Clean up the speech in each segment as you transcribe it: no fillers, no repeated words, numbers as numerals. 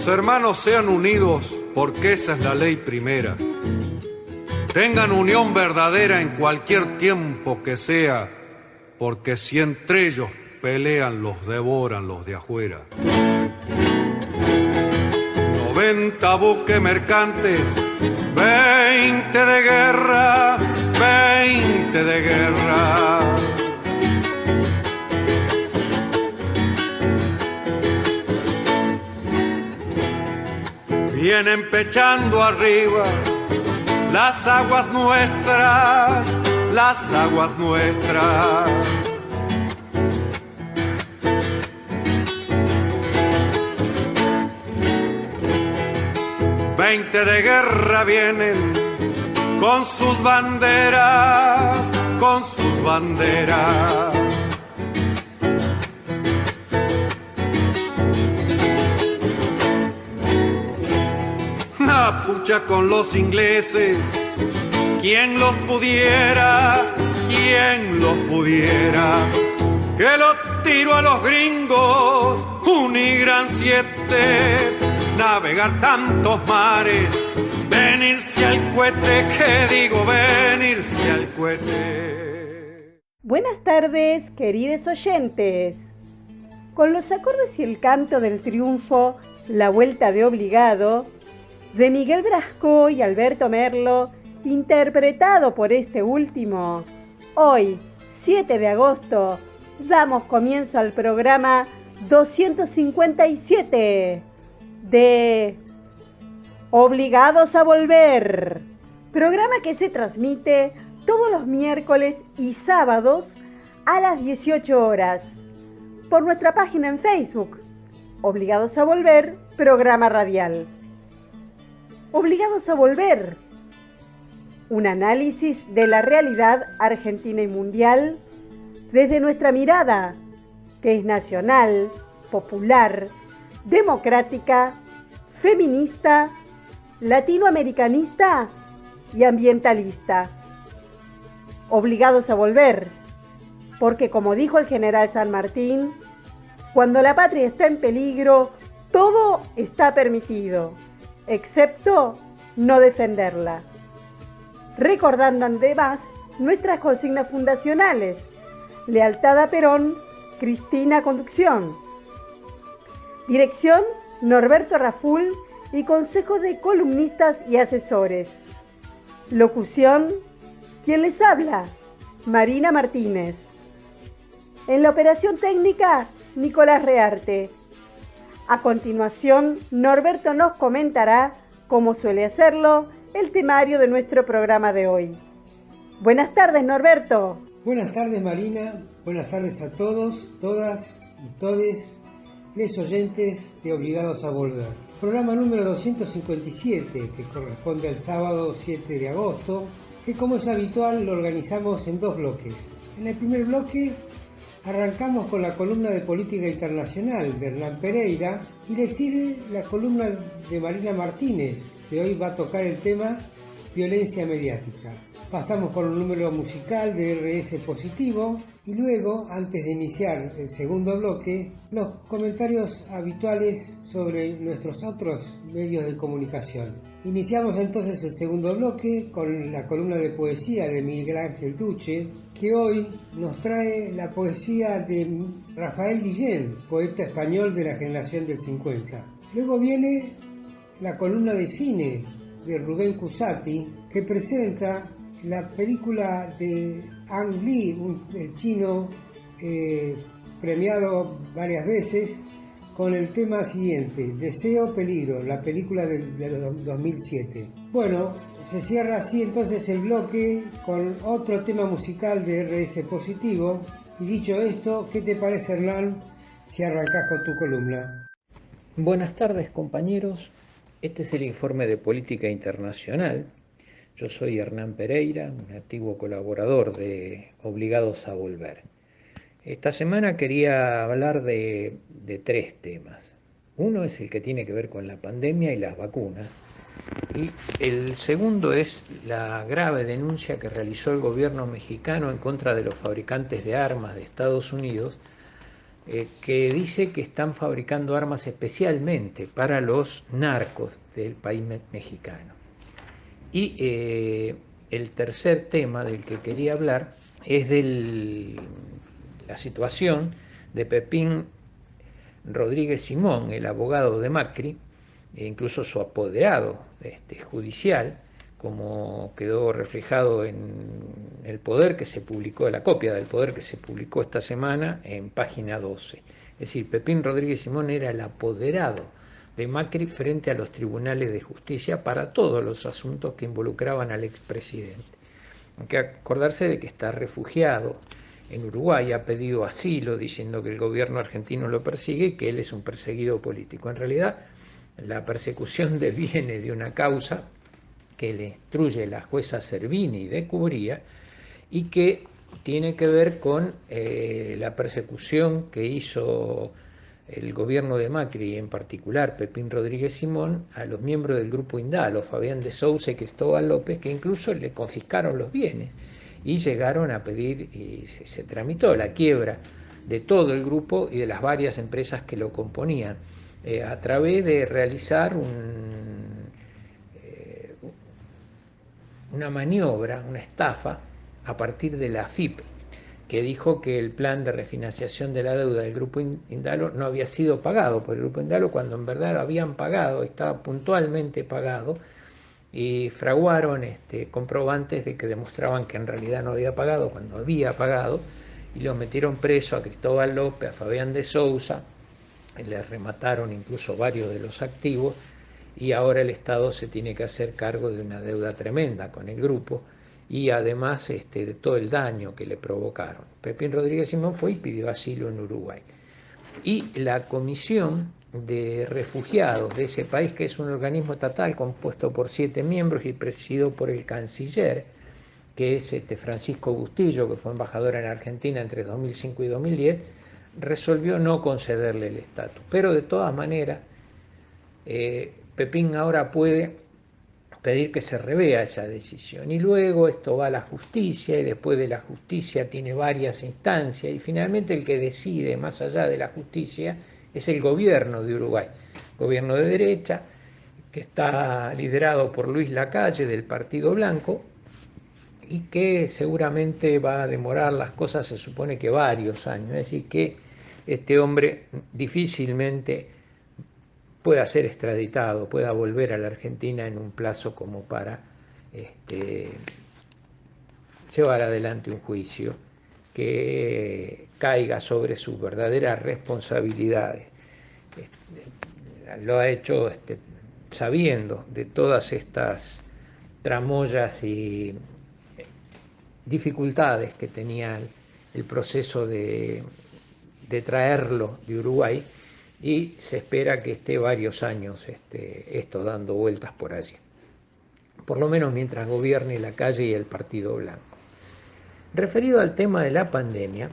hermanos sean unidos, porque esa es la ley primera. Tengan unión verdadera en cualquier tiempo que sea, porque si entre ellos pelean, los devoran los de afuera. 90 buques mercantes, 20 de guerra, 20 de guerra. Vienen pechando arriba las aguas nuestras, las aguas nuestras. Veinte de guerra vienen con sus banderas, con sus banderas. La pucha con los ingleses, ¿quién los pudiera? ¿Quién los pudiera? Que lo tiro a los gringos, un y gran 7, navegar tantos mares, venirse al cohete, que digo venirse al cohete. Buenas tardes, queridos oyentes. Con los acordes y el canto del triunfo, La Vuelta de Obligado, de Miguel Brasco y Alberto Merlo, interpretado por este último, hoy, 7 de agosto, damos comienzo al programa 257 de Obligados a Volver, programa que se transmite todos los miércoles y sábados a las 18 horas por nuestra página en Facebook, Obligados a Volver, programa radial. Obligados a Volver, un análisis de la realidad argentina y mundial desde nuestra mirada, que es nacional, popular, democrática, feminista, latinoamericanista y ambientalista. Obligados a volver, porque como dijo el general San Martín, cuando la patria está en peligro, todo está permitido, excepto no defenderla. Recordando además nuestras consignas fundacionales: lealtad a Perón, Cristina Conducción. Dirección: Norberto Raful y consejo de columnistas y asesores. Locución: quien les habla, Marina Martínez. En la operación técnica, Nicolás Rearte. A continuación, Norberto nos comentará, como suele hacerlo, el temario de nuestro programa de hoy. Buenas tardes, Norberto. Buenas tardes, Marina. Buenas tardes a todos, todas y todes, les oyentes de Obligados a Volver. Programa número 257, que corresponde al sábado 7 de agosto, que como es habitual lo organizamos en dos bloques. En el primer bloque arrancamos con la columna de política internacional de Hernán Pereira y le sigue la columna de Marina Martínez, que hoy va a tocar el tema violencia mediática. Pasamos por un número musical de RS Positivo y luego, antes de iniciar el segundo bloque, los comentarios habituales sobre nuestros otros medios de comunicación. Iniciamos entonces el segundo bloque con la columna de poesía de Miguel Ángel Duche, que hoy nos trae la poesía de Rafael Guillén, poeta español de la generación del 50. Luego viene la columna de cine de Rubén Cusati, que presenta la película de Ang Lee, el chino premiado varias veces, con el tema siguiente: Deseo, Peligro, la película del 2007. Bueno, se cierra así entonces el bloque con otro tema musical de RS Positivo. Y dicho esto, ¿qué te parece, Hernán, si arrancás con tu columna? Buenas tardes, compañeros. Este es el informe de política internacional. Yo soy Hernán Pereira, un antiguo colaborador de Obligados a Volver. Esta semana quería hablar de tres temas. Uno es el que tiene que ver con la pandemia y las vacunas. Y el segundo es la grave denuncia que realizó el gobierno mexicano en contra de los fabricantes de armas de Estados Unidos que dice que están fabricando armas especialmente para los narcos del país mexicano. Y el tercer tema del que quería hablar es de la situación de Pepín Rodríguez Simón, el abogado de Macri, e incluso su apoderado judicial, como quedó reflejado en el Poder que se publicó, la copia del Poder que se publicó esta semana en página 12. Es decir, Pepín Rodríguez Simón era el apoderado de Macri frente a los tribunales de justicia para todos los asuntos que involucraban al expresidente. Hay que acordarse de que está refugiado en Uruguay, ha pedido asilo diciendo que el gobierno argentino lo persigue y que él es un perseguido político. En realidad, la persecución deviene de una causa que le instruye la jueza Servini de Cubría y que tiene que ver con la persecución que hizo el gobierno de Macri, en particular Pepín Rodríguez Simón, a los miembros del grupo Indalo, Fabián de Sousa y Cristóbal López, que incluso le confiscaron los bienes y llegaron a pedir, y se tramitó la quiebra de todo el grupo y de las varias empresas que lo componían, a través de realizar una maniobra, una estafa, a partir de la AFIP, que dijo que el plan de refinanciación de la deuda del Grupo Indalo no había sido pagado por el Grupo Indalo, cuando en verdad lo habían pagado, estaba puntualmente pagado, y fraguaron comprobantes de que demostraban que en realidad no había pagado cuando había pagado, y los metieron preso a Cristóbal López, a Fabián de Sousa, les remataron incluso varios de los activos, y ahora el Estado se tiene que hacer cargo de una deuda tremenda con el grupo, y además de todo el daño que le provocaron. Pepín Rodríguez Simón fue y pidió asilo en Uruguay. Y la Comisión de Refugiados de ese país, que es un organismo estatal compuesto por 7 miembros y presidido por el canciller, que es Francisco Bustillo, que fue embajador en Argentina entre 2005 y 2010, resolvió no concederle el estatus. Pero de todas maneras, Pepín ahora puede pedir que se revea esa decisión, y luego esto va a la justicia, y después de la justicia tiene varias instancias, y finalmente el que decide más allá de la justicia es el gobierno de Uruguay, gobierno de derecha, que está liderado por Luis Lacalle del Partido Blanco, y que seguramente va a demorar las cosas, se supone que varios años, es decir que este hombre difícilmente pueda ser extraditado, pueda volver a la Argentina en un plazo como para llevar adelante un juicio que caiga sobre sus verdaderas responsabilidades. Lo ha hecho sabiendo de todas estas tramoyas y dificultades que tenía el proceso de traerlo de Uruguay, y se espera que esté varios años esto dando vueltas por allí, por lo menos mientras gobierne Lacalle y el Partido Blanco. Referido al tema de la pandemia,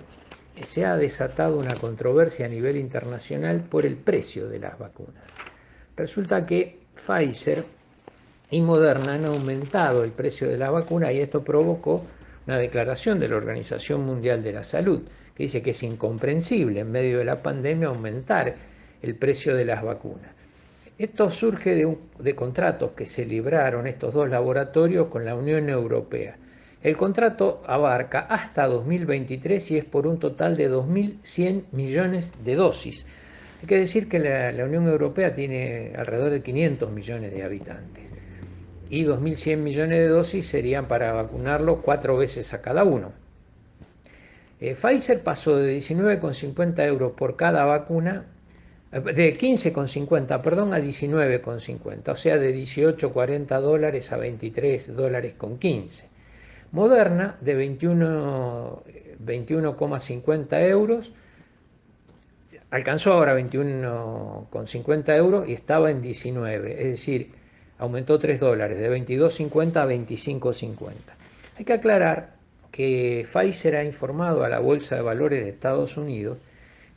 se ha desatado una controversia a nivel internacional por el precio de las vacunas. Resulta que Pfizer y Moderna han aumentado el precio de la vacuna, y esto provocó una declaración de la Organización Mundial de la Salud, que dice que es incomprensible en medio de la pandemia aumentar el precio de las vacunas. Esto surge de contratos que se libraron estos dos laboratorios con la Unión Europea. El contrato abarca hasta 2023 y es por un total de 2.100 millones de dosis. Hay que decir que la Unión Europea tiene alrededor de 500 millones de habitantes, y 2.100 millones de dosis serían para vacunarlos 4 veces a cada uno. Pfizer pasó de 19,50 euros por cada vacuna, de 15,50, perdón, a 19,50, o sea, de $18,40 a $23,15. Moderna, de 21,50 euros, alcanzó ahora 21,50 euros y estaba en 19, es decir, aumentó $3, de 22,50 a 25,50. Hay que aclarar que Pfizer ha informado a la Bolsa de Valores de Estados Unidos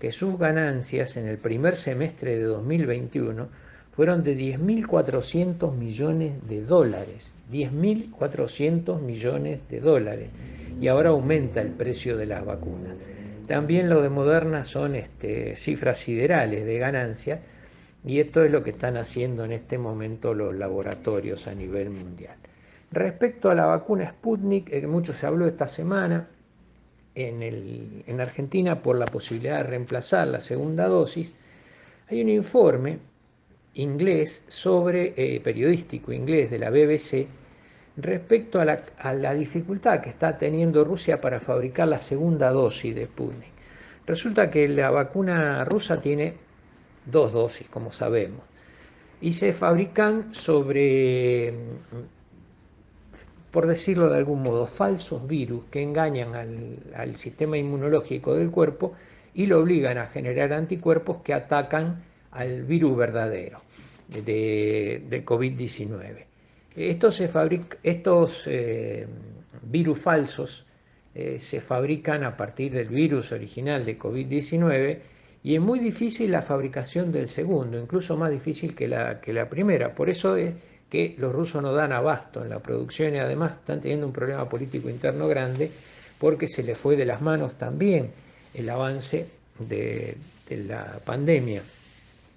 que sus ganancias en el primer semestre de 2021 fueron de 10.400 millones de dólares, 10.400 millones de dólares, y ahora aumenta el precio de las vacunas. también lo de Moderna son cifras siderales de ganancia, y esto es lo que están haciendo en este momento los laboratorios a nivel mundial. Respecto a la vacuna Sputnik, mucho se habló esta semana en Argentina por la posibilidad de reemplazar la segunda dosis. Hay un informe inglés periodístico inglés de la BBC respecto a la dificultad que está teniendo Rusia para fabricar la segunda dosis de Sputnik. Resulta que la vacuna rusa tiene 2 dosis, como sabemos, y se fabrican sobre, por decirlo de algún modo, falsos virus que engañan al sistema inmunológico del cuerpo y lo obligan a generar anticuerpos que atacan al virus verdadero de COVID-19. Estos virus falsos se fabrican a partir del virus original de COVID-19, y es muy difícil la fabricación del segundo, incluso más difícil que la primera. Por eso es que los rusos no dan abasto en la producción, y además están teniendo un problema político interno grande porque se les fue de las manos también el avance de la pandemia.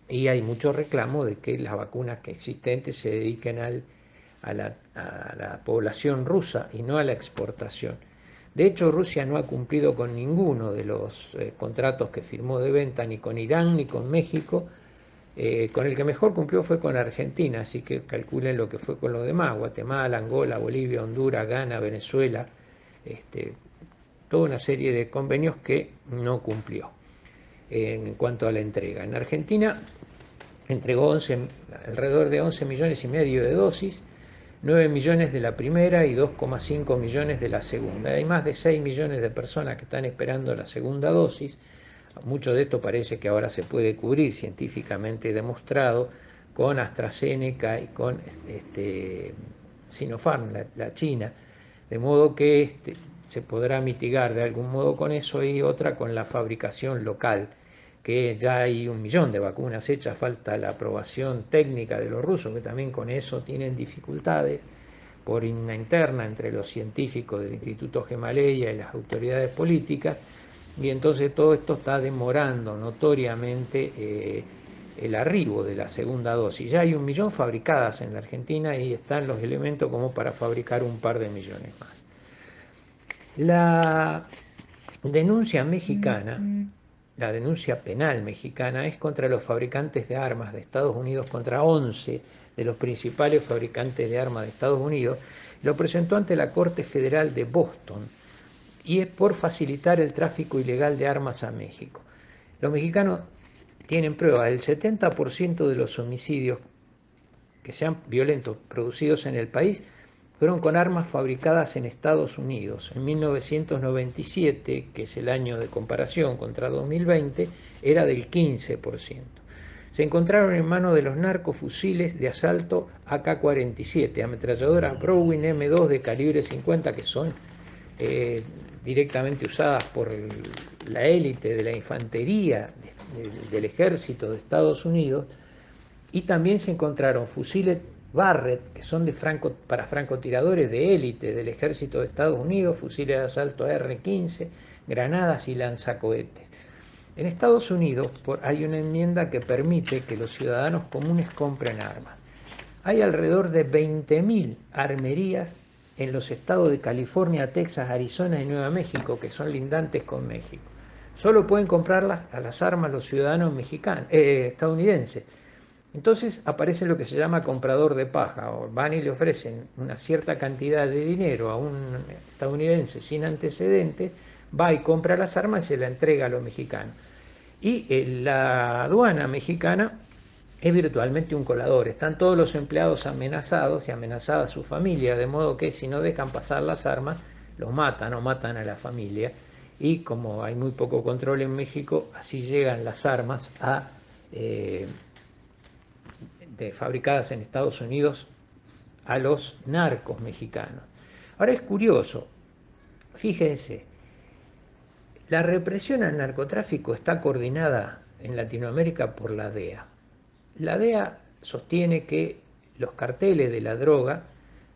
Y hay mucho reclamo de que las vacunas que existentes se dediquen a la población rusa y no a la exportación. De hecho, Rusia no ha cumplido con ninguno de los contratos que firmó de venta, ni con Irán ni con México. Con el que mejor cumplió fue con Argentina, así que calculen lo que fue con los demás: Guatemala, Angola, Bolivia, Honduras, Ghana, Venezuela, toda una serie de convenios que no cumplió en cuanto a la entrega. En Argentina entregó alrededor de 11 millones y medio de dosis, 9 millones de la primera y 2,5 millones de la segunda. Hay más de 6 millones de personas que están esperando la segunda dosis. Mucho de esto parece que ahora se puede cubrir, científicamente demostrado, con AstraZeneca y con Sinopharm, la China, de modo que se podrá mitigar de algún modo con eso, y otra con la fabricación local, que ya hay 1 millón de vacunas hechas, falta la aprobación técnica de los rusos, que también con eso tienen dificultades por una interna entre los científicos del Instituto Gamaleya y las autoridades políticas, y entonces todo esto está demorando notoriamente el arribo de la segunda dosis. Ya hay 1 millón fabricadas en la Argentina y están los elementos como para fabricar un par de millones más. La denuncia mexicana, la denuncia penal mexicana, es contra los fabricantes de armas de Estados Unidos, contra 11 de los principales fabricantes de armas de Estados Unidos. Lo presentó ante la Corte Federal de Boston, y es por facilitar el tráfico ilegal de armas a México. Los mexicanos tienen prueba: el 70% de los homicidios que sean violentos producidos en el país fueron con armas fabricadas en Estados Unidos. En 1997, que es el año de comparación contra 2020, era del 15%. Se encontraron en manos de los narcos fusiles de asalto AK-47, ametralladoras Browning M2 de calibre 50, que son directamente usadas por la élite de la infantería del ejército de Estados Unidos, y también se encontraron fusiles Barrett, que son para francotiradores de élite del ejército de Estados Unidos, fusiles de asalto AR-15, granadas y lanzacohetes. En Estados Unidos hay una enmienda que permite que los ciudadanos comunes compren armas. Hay alrededor de 20.000 armerías en los estados de California, Texas, Arizona y Nueva México, que son lindantes con México. Solo pueden comprarlas a las armas los ciudadanos estadounidenses. Entonces aparece lo que se llama comprador de paja, o van y le ofrecen una cierta cantidad de dinero a un estadounidense sin antecedentes, va y compra las armas y se la entrega a los mexicanos. Y la aduana mexicana es virtualmente un colador. Están todos los empleados amenazados y amenazada su familia, de modo que si no dejan pasar las armas, los matan o matan a la familia. Y como hay muy poco control en México, así llegan las armas fabricadas en Estados Unidos a los narcos mexicanos. Ahora es curioso, fíjense, la represión al narcotráfico está coordinada en Latinoamérica por la DEA. La DEA sostiene que los carteles de la droga,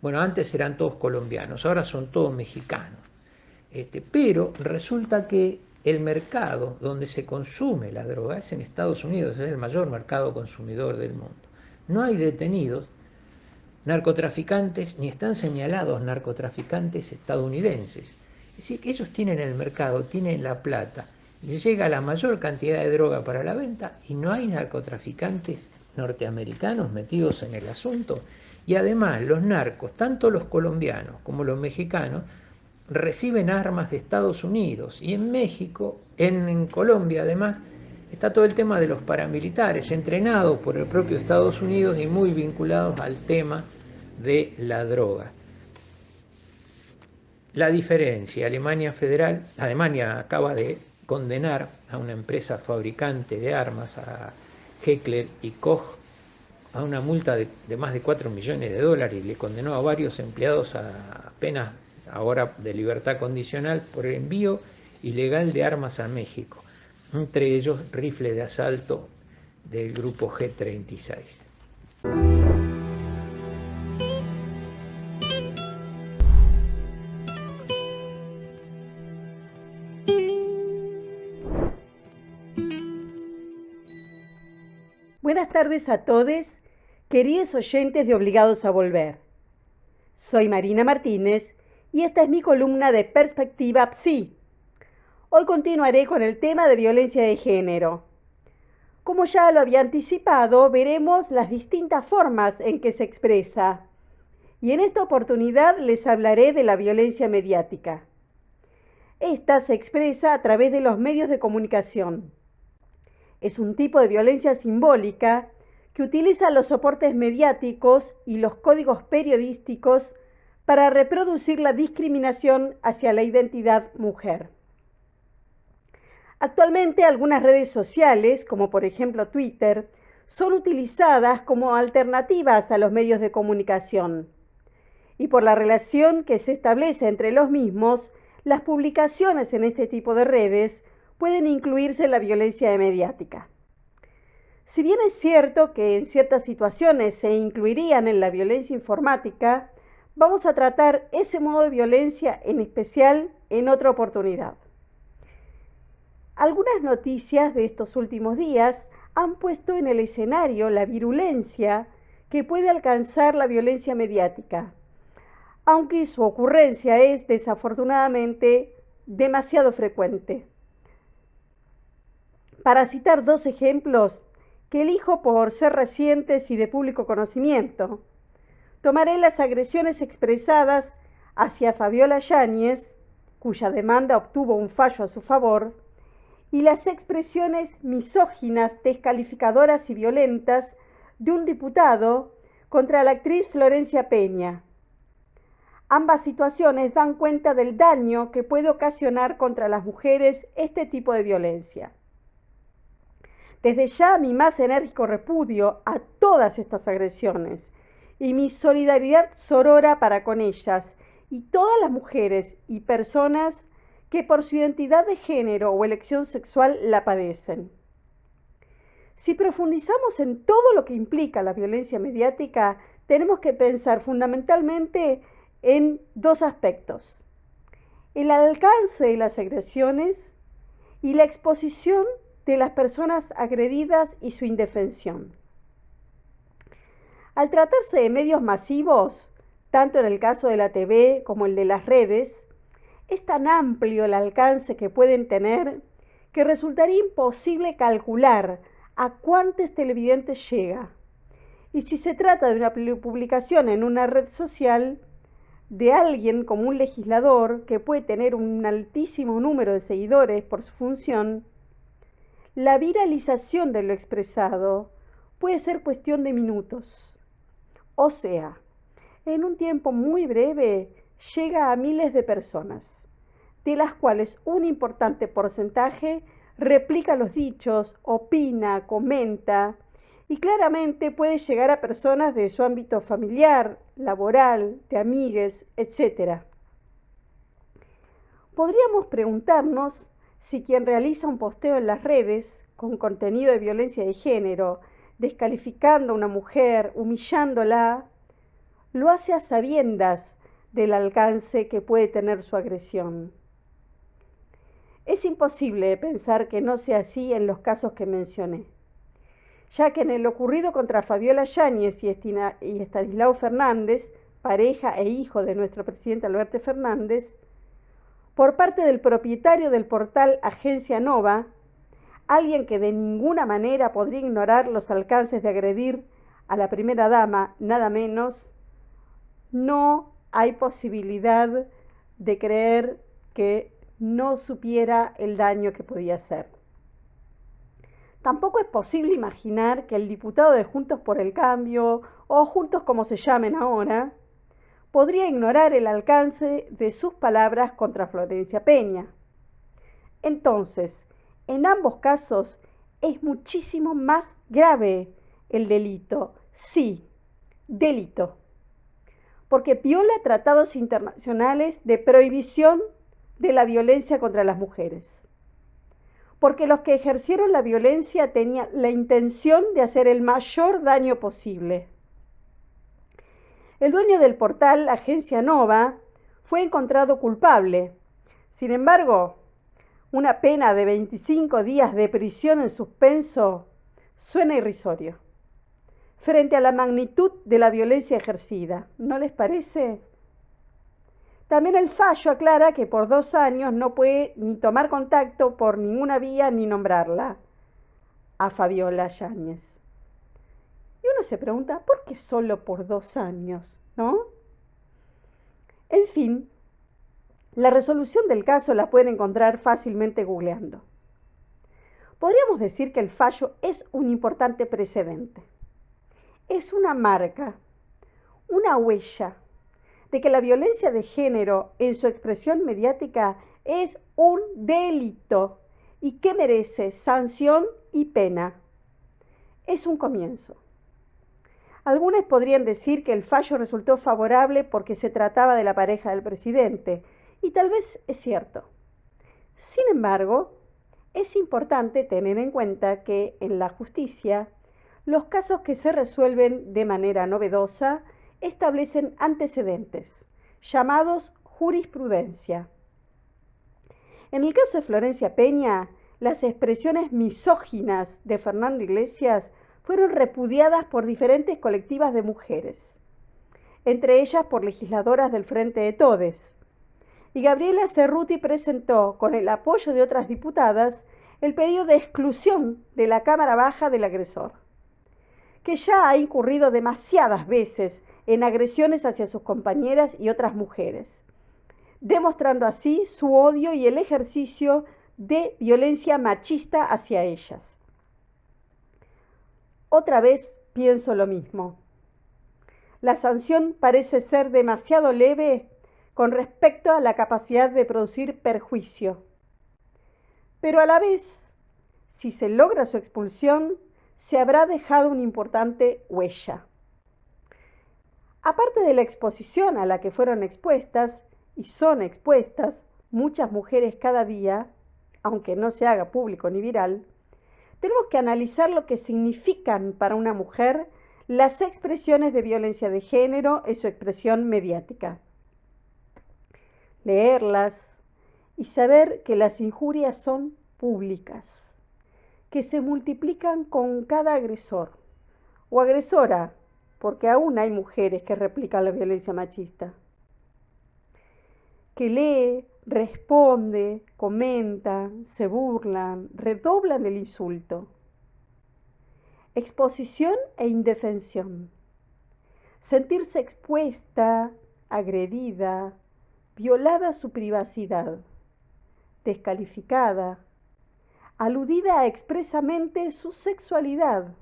bueno, antes eran todos colombianos, ahora son todos mexicanos. Pero resulta que el mercado donde se consume la droga es en Estados Unidos, es el mayor mercado consumidor del mundo. No hay detenidos narcotraficantes, ni están señalados narcotraficantes estadounidenses. Es decir, que ellos tienen el mercado, tienen la plata, les llega la mayor cantidad de droga para la venta y no hay narcotraficantes norteamericanos metidos en el asunto. Y además los narcos, tanto los colombianos como los mexicanos, reciben armas de Estados Unidos. Y en México, en Colombia además, está todo el tema de los paramilitares, entrenados por el propio Estados Unidos y muy vinculados al tema de la droga. La diferencia, Alemania acaba de condenar a una empresa fabricante de armas, a Heckler y Koch, a una multa de más de 4 millones de dólares y le condenó a varios empleados a penas ahora de libertad condicional por el envío ilegal de armas a México, entre ellos rifles de asalto del grupo G-36. Buenas tardes a todos, queridos oyentes de Obligados a Volver. Soy Marina Martínez y esta es mi columna de Perspectiva Psi. Hoy continuaré con el tema de violencia de género. Como ya lo había anticipado, veremos las distintas formas en que se expresa. Y en esta oportunidad les hablaré de la violencia mediática. Esta se expresa a través de los medios de comunicación. Es un tipo de violencia simbólica que utiliza los soportes mediáticos y los códigos periodísticos para reproducir la discriminación hacia la identidad mujer. Actualmente algunas redes sociales, como por ejemplo Twitter, son utilizadas como alternativas a los medios de comunicación. Y por la relación que se establece entre los mismos, las publicaciones en este tipo de redes pueden incluirse en la violencia mediática. Si bien es cierto que en ciertas situaciones se incluirían en la violencia informática, vamos a tratar ese modo de violencia en especial en otra oportunidad. Algunas noticias de estos últimos días han puesto en el escenario la virulencia que puede alcanzar la violencia mediática, aunque su ocurrencia es desafortunadamente demasiado frecuente. Para citar dos ejemplos que elijo por ser recientes y de público conocimiento, tomaré las agresiones expresadas hacia Fabiola Yáñez, cuya demanda obtuvo un fallo a su favor, y las expresiones misóginas, descalificadoras y violentas de un diputado contra la actriz Florencia Peña. Ambas situaciones dan cuenta del daño que puede ocasionar contra las mujeres este tipo de violencia. Desde ya mi más enérgico repudio a todas estas agresiones y mi solidaridad sorora para con ellas y todas las mujeres y personas que por su identidad de género o elección sexual la padecen. Si profundizamos en todo lo que implica la violencia mediática, tenemos que pensar fundamentalmente en dos aspectos: el alcance de las agresiones y la exposición de las personas agredidas y su indefensión. Al tratarse de medios masivos, tanto en el caso de la TV como el de las redes, es tan amplio el alcance que pueden tener que resultaría imposible calcular a cuántos televidentes llega. Y si se trata de una publicación en una red social de alguien como un legislador que puede tener un altísimo número de seguidores por su función, la viralización de lo expresado puede ser cuestión de minutos. O sea, en un tiempo muy breve llega a miles de personas, de las cuales un importante porcentaje replica los dichos, opina, comenta y claramente puede llegar a personas de su ámbito familiar, laboral, de amigues, etc. Podríamos preguntarnos si quien realiza un posteo en las redes con contenido de violencia de género, descalificando a una mujer, humillándola, lo hace a sabiendas del alcance que puede tener su agresión. Es imposible pensar que no sea así en los casos que mencioné, ya que en el ocurrido contra Fabiola Yáñez y Estanislao Fernández, pareja e hijo de nuestro presidente Alberto Fernández, por parte del propietario del portal Agencia Nova, alguien que de ninguna manera podría ignorar los alcances de agredir a la primera dama, nada menos, no hay posibilidad de creer que no supiera el daño que podía hacer. Tampoco es posible imaginar que el diputado de Juntos por el Cambio, o Juntos como se llamen ahora, podría ignorar el alcance de sus palabras contra Florencia Peña. Entonces, en ambos casos es muchísimo más grave el delito. Sí, delito. Porque viola tratados internacionales de prohibición de la violencia contra las mujeres. Porque los que ejercieron la violencia tenían la intención de hacer el mayor daño posible. El dueño del portal Agencia Nova fue encontrado culpable. Sin embargo, una pena de 25 días de prisión en suspenso suena irrisorio frente a la magnitud de la violencia ejercida. ¿No les parece? También el fallo aclara que por 2 años no puede ni tomar contacto por ninguna vía ni nombrarla a Fabiola Yáñez. Y uno se pregunta, ¿por qué solo por 2 años? ¿No? En fin, la resolución del caso la pueden encontrar fácilmente googleando. Podríamos decir que el fallo es un importante precedente. Es una marca, una huella de que la violencia de género en su expresión mediática es un delito y que merece sanción y pena. Es un comienzo. Algunos podrían decir que el fallo resultó favorable porque se trataba de la pareja del presidente, y tal vez es cierto. Sin embargo, es importante tener en cuenta que en la justicia, los casos que se resuelven de manera novedosa establecen antecedentes, llamados jurisprudencia. En el caso de Florencia Peña, las expresiones misóginas de Fernando Iglesias fueron repudiadas por diferentes colectivas de mujeres, entre ellas por legisladoras del Frente de Todes. Y Gabriela Cerruti presentó, con el apoyo de otras diputadas, el pedido de exclusión de la Cámara Baja del agresor, que ya ha incurrido demasiadas veces en agresiones hacia sus compañeras y otras mujeres, demostrando así su odio y el ejercicio de violencia machista hacia ellas. Otra vez pienso lo mismo. La sanción parece ser demasiado leve con respecto a la capacidad de producir perjuicio. Pero a la vez, si se logra su expulsión, se habrá dejado una importante huella. Aparte de la exposición a la que fueron expuestas, y son expuestas muchas mujeres cada día, aunque no se haga público ni viral, tenemos que analizar lo que significan para una mujer las expresiones de violencia de género en su expresión mediática. Leerlas y saber que las injurias son públicas, que se multiplican con cada agresor o agresora, porque aún hay mujeres que replican la violencia machista, que lee, responde, comenta, se burlan, redoblan el insulto. Exposición e indefensión. Sentirse expuesta, agredida, violada su privacidad, descalificada, aludida expresamente su sexualidad.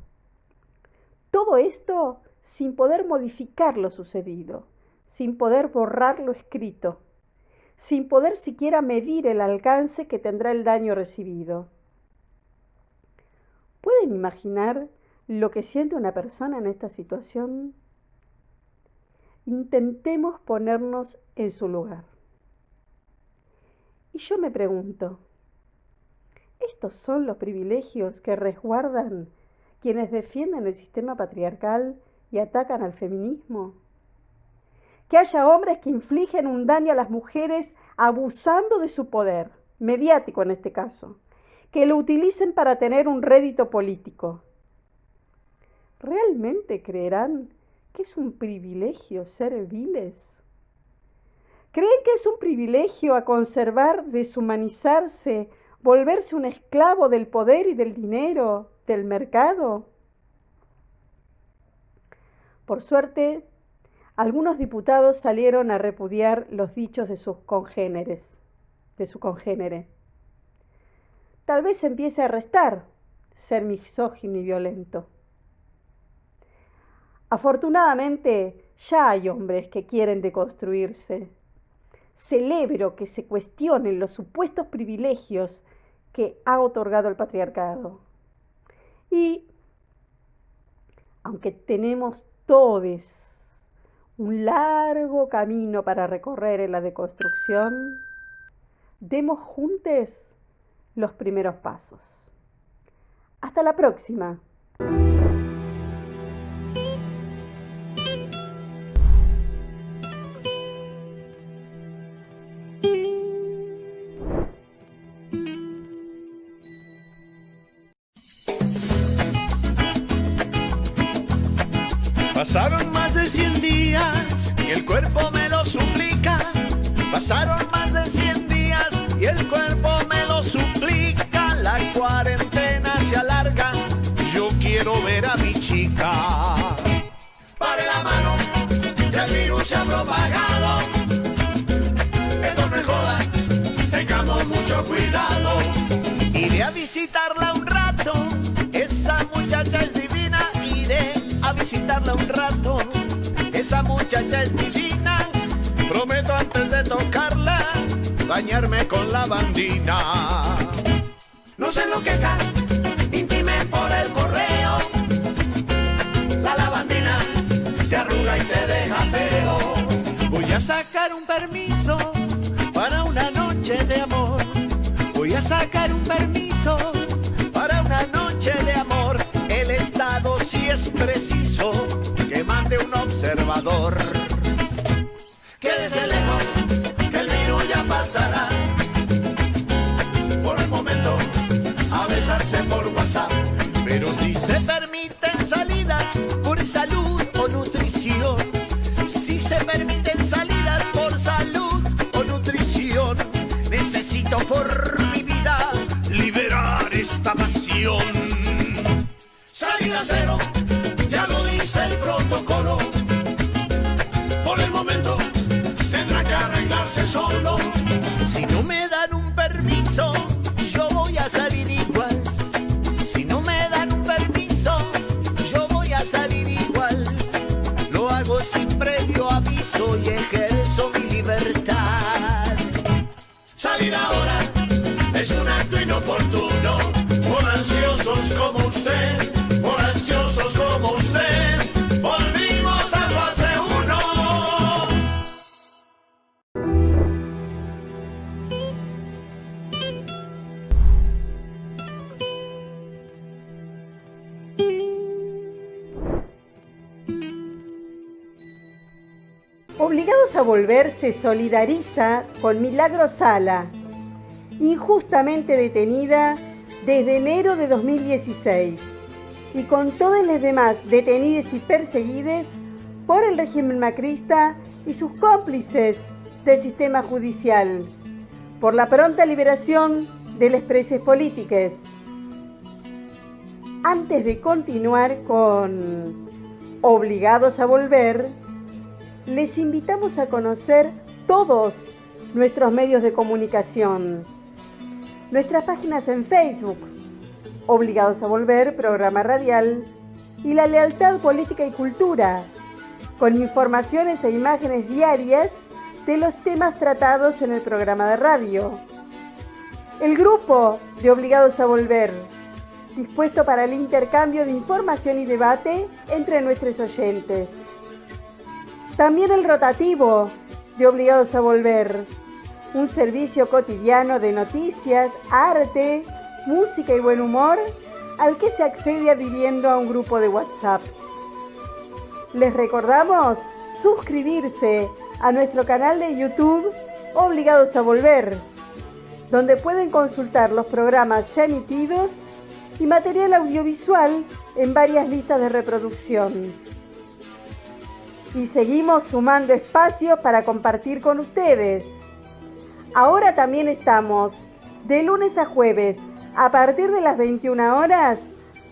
Todo esto sin poder modificar lo sucedido, sin poder borrar lo escrito, sin poder siquiera medir el alcance que tendrá el daño recibido. ¿Pueden imaginar lo que siente una persona en esta situación? Intentemos ponernos en su lugar. Y yo me pregunto, ¿estos son los privilegios que resguardan quienes defienden el sistema patriarcal y atacan al feminismo? Que haya hombres que infligen un daño a las mujeres abusando de su poder, mediático en este caso, que lo utilicen para tener un rédito político. ¿Realmente creerán que es un privilegio ser viles? ¿Creen que es un privilegio a conservar, deshumanizarse, volverse un esclavo del poder y del dinero, del mercado? Por suerte, algunos diputados salieron a repudiar los dichos de sus congéneres, de su congénere. Tal vez empiece a restar ser misógino y violento. Afortunadamente, ya hay hombres que quieren deconstruirse. Celebro que se cuestionen los supuestos privilegios que ha otorgado el patriarcado. Y, aunque tenemos todos un largo camino para recorrer en la deconstrucción, demos juntos los primeros pasos. Hasta la próxima. Pasaron más de 100 días y el cuerpo me lo suplica. Pasaron más de 100 días y el cuerpo me lo suplica. La cuarentena se alarga, yo quiero ver a mi chica. Pare la mano, ya el virus se ha propagado. Esto no es joda, tengamos mucho cuidado. Iré a visitarla un rato, esa muchacha es divina. Iré a visitarla un rato, esa muchacha es divina. Prometo antes de tocarla, bañarme con lavandina. No se enloquezca, intime por el correo. La lavandina te arruga y te deja feo. Voy a sacar un permiso para una noche de amor. Voy a sacar un permiso para una noche de amor. El Estado, si es preciso, que mande un observador. Quédese lejos, que el virus ya pasará. Por el momento, a besarse por WhatsApp. Pero si se permiten salidas por salud o nutrición, si se permiten salidas por salud o nutrición, necesito por mi vida liberar esta pasión. Salida cero, ya lo dice el protocolo. Por el momento tendrá que arreglarse solo. Si no me dan un permiso, yo voy a salir igual. Si no me dan un permiso, yo voy a salir igual. Lo hago sin previo aviso y ejerzo mi libertad. Salir ahora es un acto inoportuno. Por ansiosos como usted, por ansiosos como usted, volvimos a fase 1. Obligados a Volver se solidariza con Milagro Sala, injustamente detenida desde enero de 2016, y con todos los demás detenidos y perseguidos por el régimen macrista y sus cómplices del sistema judicial, por la pronta liberación de los presos políticos. Antes de continuar con Obligados a Volver, les invitamos a conocer todos nuestros medios de comunicación. Nuestras páginas en Facebook, Obligados a Volver, programa radial, y La Lealtad Política y Cultura, con informaciones e imágenes diarias de los temas tratados en el programa de radio. El grupo de Obligados a Volver, dispuesto para el intercambio de información y debate entre nuestros oyentes. También el rotativo de Obligados a Volver, un servicio cotidiano de noticias, arte, música y buen humor al que se accede adhiriendo a un grupo de WhatsApp. Les recordamos suscribirse a nuestro canal de YouTube Obligados a Volver donde pueden consultar los programas ya emitidos y material audiovisual en varias listas de reproducción. Y seguimos sumando espacios para compartir con ustedes. Ahora también estamos de lunes a jueves a partir de las 21 horas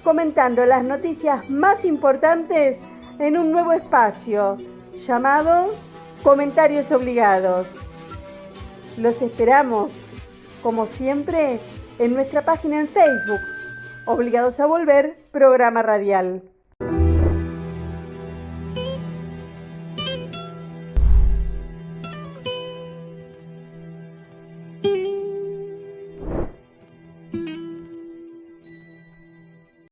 comentando las noticias más importantes en un nuevo espacio llamado Comentarios Obligados. Los esperamos, como siempre, en nuestra página en Facebook, Obligados a Volver, programa radial.